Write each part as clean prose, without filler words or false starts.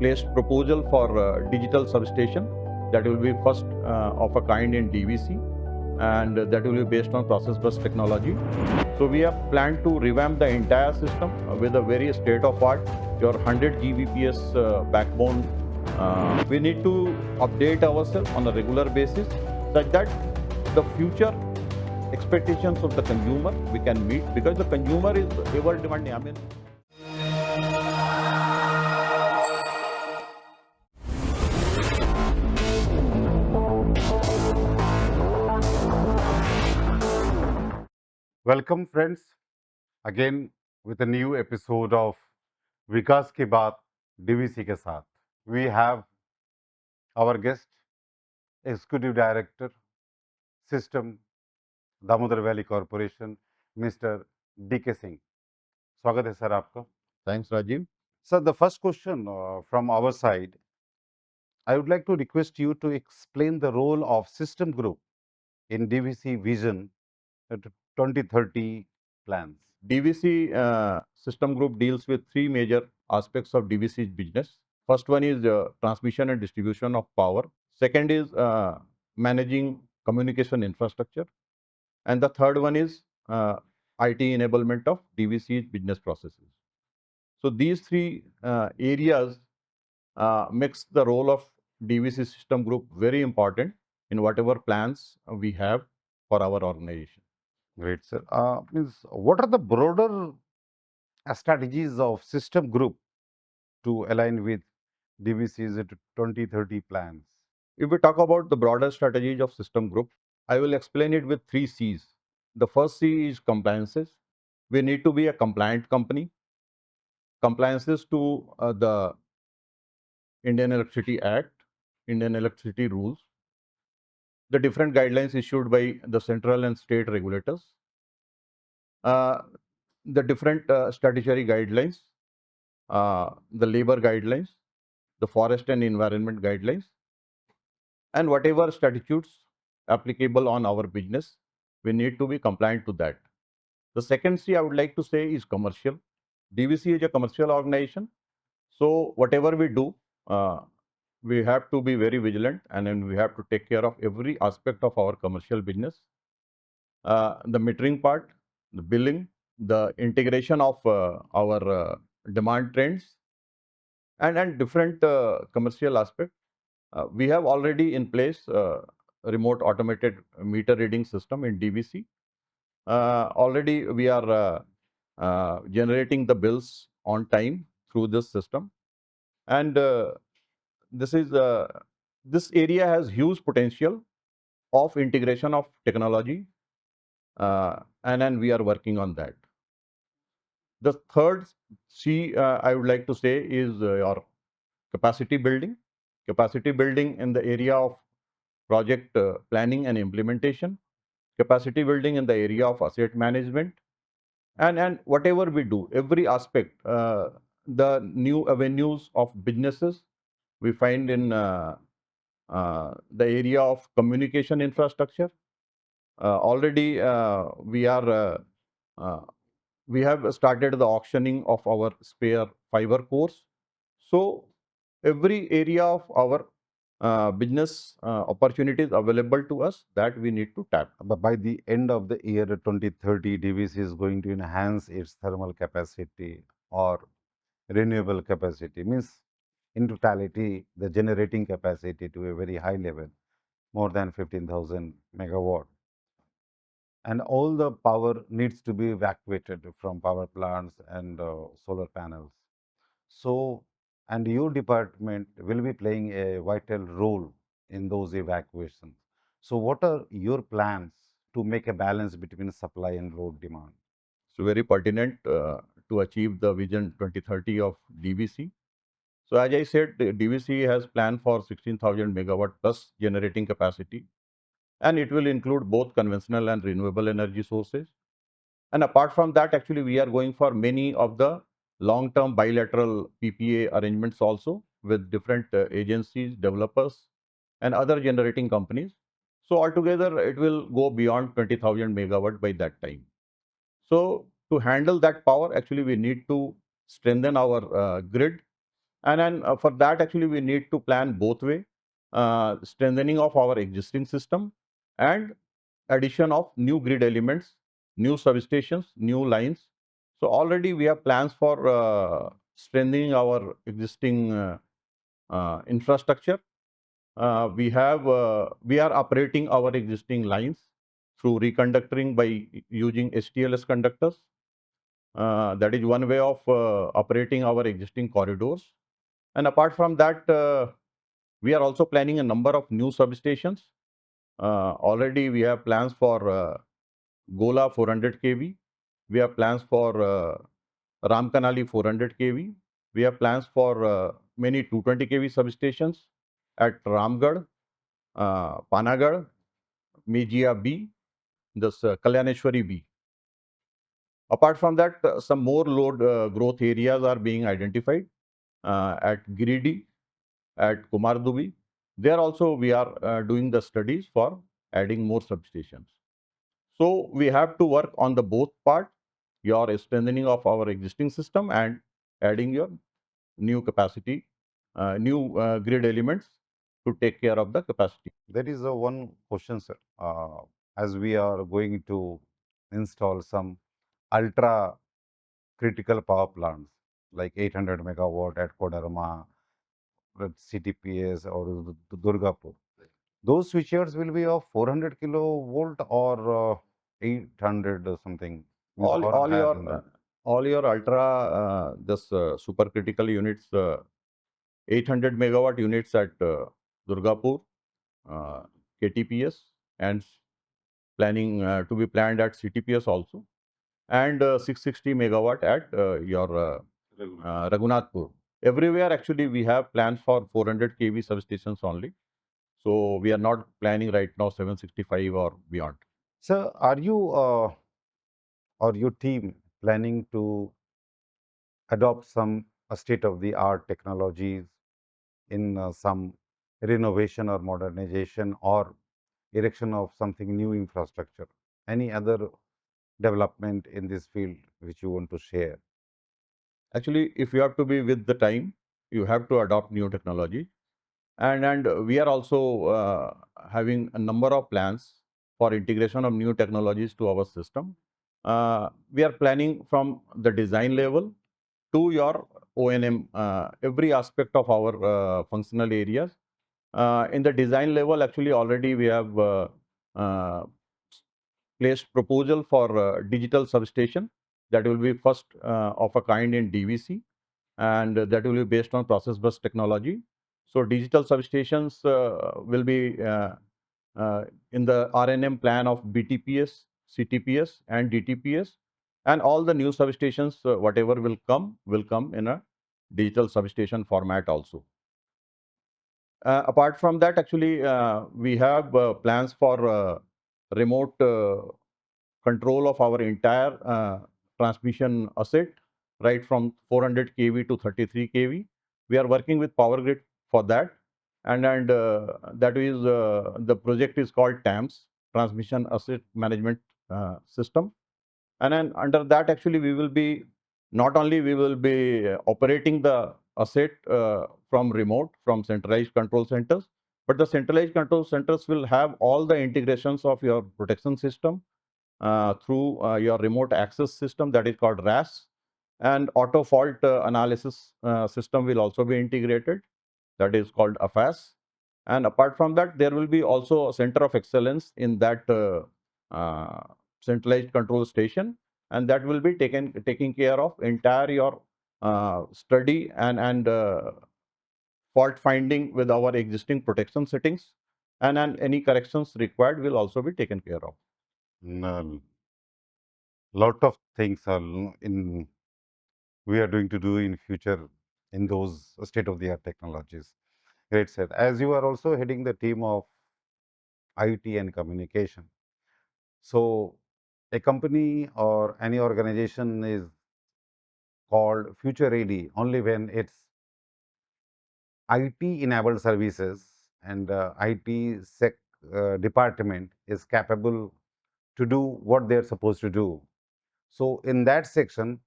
placed proposal for digital substation that will be first of a kind in DVC, and that will be based on process bus technology. So we have planned to revamp the entire system with a very state-of-art, your 100 Gbps backbone. We need to update ourselves on a regular basis such that the future expectations of the consumer we can meet, because the consumer is ever demanding. I mean, Welcome, friends, again with a new episode of Vikas की बात DVC के साथ. We have our guest, Executive Director, System, Damodar Valley Corporation, Mr. D.K. Singh. स्वागत है sir आपका. thanks, Rajiv. Sir, the first question from our side, I would like to request you to explain the role of System Group in DVC Vision 2030 plans. DVC system group deals with three major aspects of DVC's business. First one is transmission and distribution of power. Second is managing communication infrastructure. And the third one is IT enablement of DVC's business processes. So these three areas makes the role of DVC system group very important in whatever plans we have for our organization. Great, sir. Means what are the broader strategies of System Group to align with DVC's 2030 plans? If we talk about the broader strategies of system group, I will explain it with three C's. The first C is compliances. We need to be a compliant company. Compliances to the Indian Electricity Act, Indian Electricity Rules, the different guidelines issued by the central and state regulators, the different statutory guidelines, the labor guidelines, the forest and environment guidelines, and whatever statutes applicable on our business, we need to be compliant to that. The second C I would like to say is commercial. DVC is a commercial organization. So whatever we do, we have to be very vigilant, and then we have to take care of every aspect of our commercial business. The metering part, the billing, the integration of our demand trends, and different commercial aspects. We have already in place remote automated meter reading system in DVC. Already we are generating the bills on time through this system, and this is this area has huge potential of integration of technology, and then we are working on that. The third C I would like to say is your capacity building. Capacity building in the area of project planning and implementation, capacity building in the area of asset management, and whatever we do, every aspect, the new avenues of businesses we find in the area of communication infrastructure. Already we have started the auctioning of our spare fiber cores. So every area of our business opportunities available to us that we need to tap. But by the end of the year 2030, DVC is going to enhance its thermal capacity or renewable capacity. Means in totality, the generating capacity to a very high level, more than 15,000 megawatt. And all the power needs to be evacuated from power plants and solar panels. So, and your department will be playing a vital role in those evacuations. So, what are your plans to make a balance between supply and load demand? So very pertinent to achieve the vision 2030 of DVC. So as I said, the DVC has planned for 16,000 megawatt plus generating capacity, and it will include both conventional and renewable energy sources. And apart from that, actually, we are going for many of the long-term bilateral PPA arrangements also with different agencies, developers, and other generating companies. So altogether, it will go beyond 20,000 megawatt by that time. So to handle that power, actually, we need to strengthen our grid, And then for that, actually, we need to plan both way, strengthening of our existing system and addition of new grid elements, new substations, new lines. So already we have plans for strengthening our existing infrastructure. We are operating our existing lines through reconductoring by using STLS conductors. That is one way of operating our existing corridors. And apart from that, we are also planning a number of new substations. Already we have plans for Gola 400 kV. We have plans for Ramkanali 400 kV. We have plans for many 220 kV substations at Ramgarh, Panagarh, Mejia B, this Kalyaneshwari B. Apart from that, some more load growth areas are being identified at Giridi, at Kumardubi. There also we are doing the studies for adding more substations. So we have to work on the both part, your strengthening of our existing system and adding your new capacity, new grid elements to take care of the capacity. There is a one question, sir. As we are going to install some ultra critical power plants like 800 megawatt at Kodarma, at CTPS or Durgapur. Those switches will be of 400 kilovolt or 800 or something. Means All, or all higher your than that. all your ultra this supercritical units, 800 megawatt units at Durgapur, uh, KTPS, and planning to be planned at CTPS also, and 660 megawatt at your Raghunathpur. Everywhere, actually, we have plans for 400 kV substations only. So we are not planning right now 765 or beyond. So, are you or your team planning to adopt some state-of-the-art technologies in some renovation or modernization or erection of something new infrastructure? Any other development in this field which you want to share? Actually, if you have to be with the time, you have to adopt new technology. And we are also having a number of plans for integration of new technologies to our system. We are planning from the design level to your O&M, every aspect of our functional areas. In the design level, actually, already we have uh, placed proposal for digital substation that will be first of a kind in DVC, and that will be based on process bus technology. So digital substations will be in the RNM plan of BTPS, CTPS, and DTPS, and all the new substations, whatever will come in a digital substation format also. Apart from that, actually, we have plans for remote control of our entire transmission asset, right from 400 kV to 33 kV. We are working with Power Grid for that, and that is the project is called TAMS, Transmission Asset Management System. And then under that, actually, we will be not only we will be operating the asset from remote, from centralized control centers, but the centralized control centers will have all the integrations of your protection system through your remote access system, that is called RAS, and auto fault analysis system will also be integrated, that is called AFAS. And apart from that, there will be also a center of excellence in that centralized control station, and that will be taking care of entire your study and fault finding with our existing protection settings, and any corrections required will also be taken care of. No, lot of things are in we are going to do in future in those state-of-the-art technologies. Great said. As you are also heading the team of IT and communication, so a company or any organization is called future ready only when its IT enabled services and IT department is capable to do what they're supposed to do. So in that section,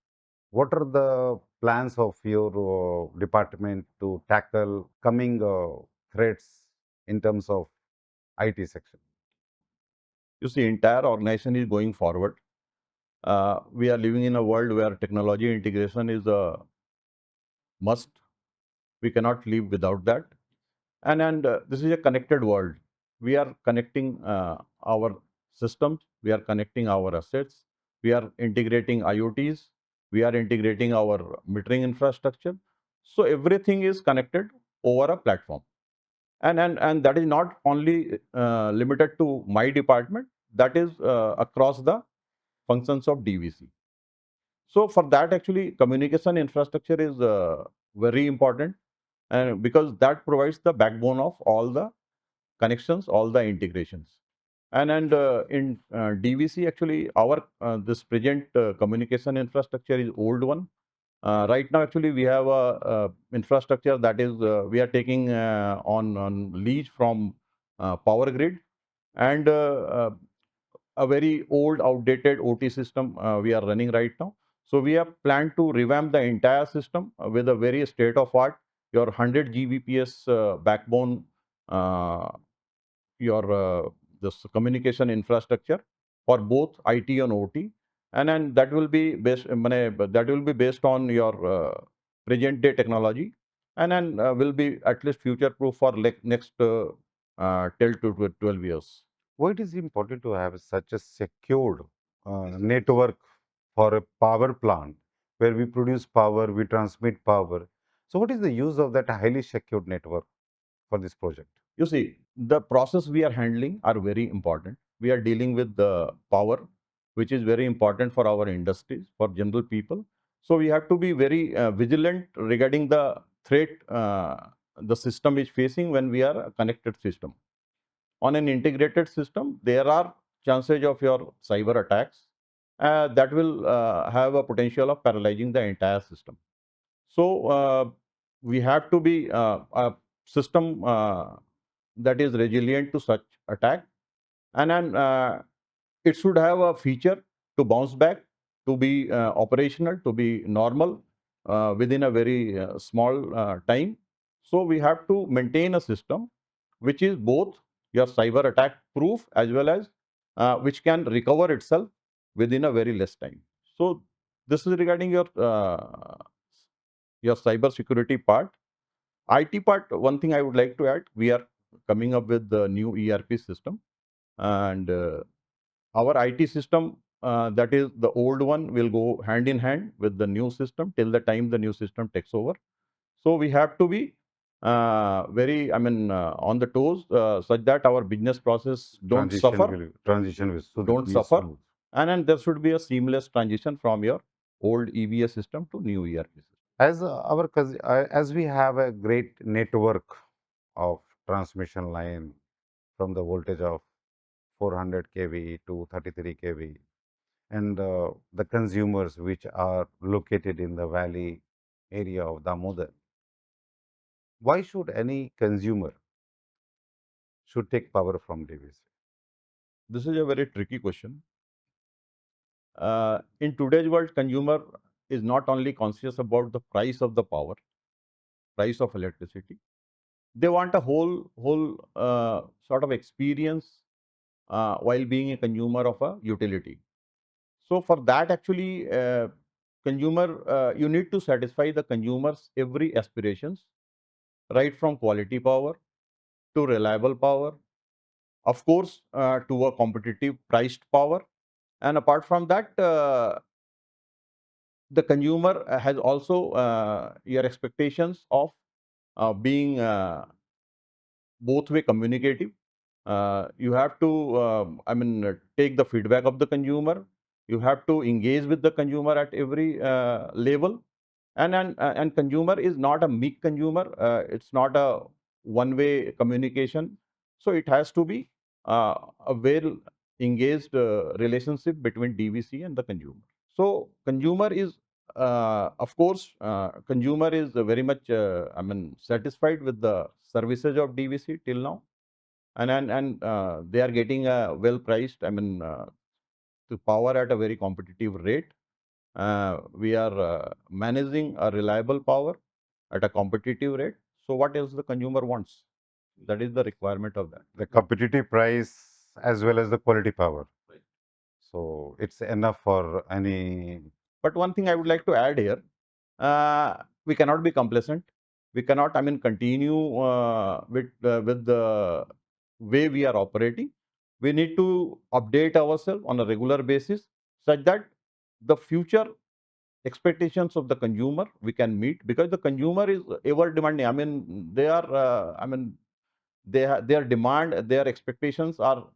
what are the plans of your department to tackle coming threats in terms of IT section? You see, entire organization is going forward. We are living in a world where technology integration is a must. We cannot live without that. And this is a connected world. We are connecting our systems. We are connecting our assets. We are integrating IoTs. We are integrating our metering infrastructure. So everything is connected over a platform. And that is not only limited to my department. That is across the functions of DVC. So for that, actually, communication infrastructure is very important, and because that provides the backbone of all the connections, all the integrations. And in DVC, actually, our this present communication infrastructure is old one. Right now, actually, we have a infrastructure that is we are taking on lease from Power Grid, and a very old, outdated OT system we are running right now. So we have planned to revamp the entire system with a very state of art, your 100 Gbps backbone, uh, your this communication infrastructure for both IT and OT, and that will be based that will be based on your present day technology, and will be at least future proof for like next 10 to 12 years. Why it is important to have such a secured network for a power plant where we produce power, we transmit power? So, what is the use of that highly secured network for this project? You see, the process we are handling are very important. We are dealing with the power, which is very important for our industries, for general people. So we have to be very vigilant regarding the threat the system is facing when we are a connected system. On an integrated system, there are chances of your cyber attacks that will have a potential of paralyzing the entire system. So we have to be a system that is resilient to such attack, and it should have a feature to bounce back, to be operational, to be normal within a very small time. So we have to maintain a system which is both your cyber attack proof as well as which can recover itself within a very less time. So this is regarding your cyber security part. IT part, one thing I would like to add, we are coming up with the new ERP system, and our IT system, that is the old one, will go hand in hand with the new system till the time the new system takes over. So we have to be very, on the toes, such that our business process don't Be suffer, smooth. and there should be a seamless transition from your old EBS system to new ERP system. As as we have a great network of transmission line from the voltage of 400 kV to 33 kV, and the consumers which are located in the valley area of Damodar, why should any consumer should take power from DVC? This is a very tricky question. In today's world, consumer is not only conscious about the price of the power, price of electricity. They want a whole sort of experience while being a consumer of a utility. So for that, actually, consumer you need to satisfy the consumers every aspirations, right from quality power to reliable power, of course, to a competitive priced power. And apart from that, the consumer has also your expectations of being both way communicative. You have to, take the feedback of the consumer. You have to engage with the consumer at every level. And consumer is not a meek consumer. It's not a one-way communication. So it has to be a well engaged relationship between DVC and the consumer. So consumer is, of course, consumer is very much, satisfied with the services of DVC till now, and they are getting a well priced, the power at a very competitive rate. We are managing a reliable power at a competitive rate. So what else the consumer wants? That is the requirement of that. The competitive price as well as the quality power. Right. So it's enough for any. But one thing I would like to add here, we cannot be complacent. We cannot, I mean, continue with the way we are operating. We need to update ourselves on a regular basis such that the future expectations of the consumer we can meet, because the consumer is ever demanding. I mean, they are, their demand, their expectations are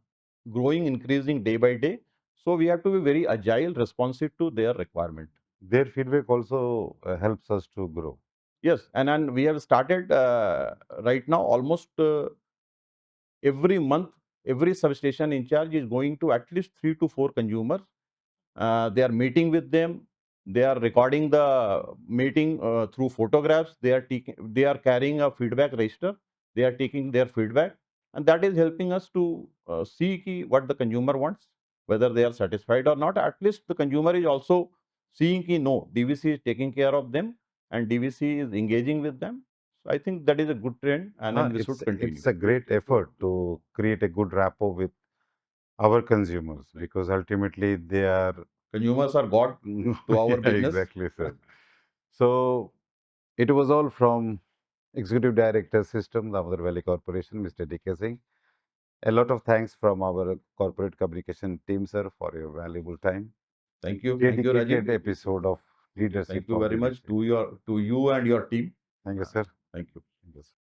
growing, increasing day by day. So we have to be very agile, responsive to their requirement. Their feedback also helps us to grow. Yes, and we have started right now almost every month, every substation in charge is going to at least 3 to 4 consumers. They are meeting with them. They are recording the meeting through photographs. They are carrying a feedback register. They are taking their feedback, and that is helping us to see what the consumer wants, whether they are satisfied or not. At least the consumer is also seeing no, DVC is taking care of them, and DVC is engaging with them. So I think that is a good trend, and then we should continue. It's a great effort to create a good rapport with our consumers because ultimately they are. Consumers are God to our Yeah, business. exactly, sir. So it was all from Executive Director System, Damodar Valley Corporation, Mr. D.K. Singh. A lot of thanks from our corporate communication team, sir, for your valuable time. Thank you. Thank you, Dedicated Rajiv. episode of leadership Thank you of very much DVC. to you and your team. Thank you, sir. Thank you. Thank you, sir.